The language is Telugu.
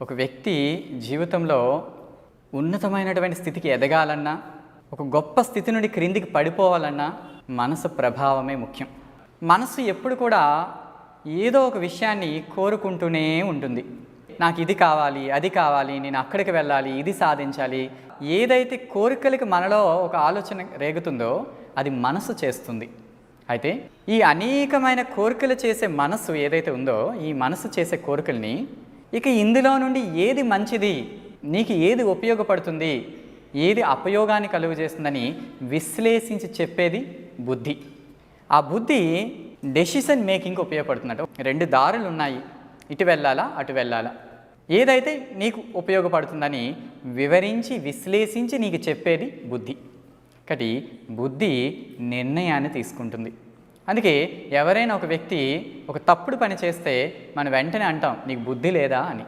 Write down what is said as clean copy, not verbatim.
ఒక వ్యక్తి జీవితంలో ఉన్నతమైనటువంటి స్థితికి ఎదగాలన్నా, ఒక గొప్ప స్థితి నుండి క్రిందికి పడిపోవాలన్నా మనసు ప్రభావమే ముఖ్యం. మనసు ఎప్పుడు కూడా ఏదో ఒక విషయాన్ని కోరుకుంటూనే ఉంటుంది. నాకు ఇది కావాలి, అది కావాలి, నేను అక్కడికి వెళ్ళాలి, ఇది సాధించాలి. ఏదైతే కోరికలకి మనలో ఒక ఆలోచన రేగుతుందో అది మనసు చేస్తుంది. అయితే ఈ అనేకమైన కోరికలు చేసే మనసు ఏదైతే ఉందో, ఈ మనసు చేసే కోరికల్ని ఇక ఇందులో నుండి ఏది మంచిది, నీకు ఏది ఉపయోగపడుతుంది, ఏది అపయోగాన్ని కలుగజేస్తుందని విశ్లేషించి చెప్పేది బుద్ధి. ఆ బుద్ధి డెసిషన్ మేకింగ్కి ఉపయోగపడుతున్నట్టు. రెండు దారులు ఉన్నాయి, ఇటు వెళ్ళాలా అటు వెళ్ళాలా, ఏదైతే నీకు ఉపయోగపడుతుందని వివరించి విశ్లేషించి నీకు చెప్పేది బుద్ధి. కాబట్టి బుద్ధి నిర్ణయాన్ని తీసుకుంటుంది. అందుకే ఎవరైనా ఒక వ్యక్తి ఒక తప్పుడు పని చేస్తే మనం వెంటనే అంటాం నీకు బుద్ధి లేదా అని.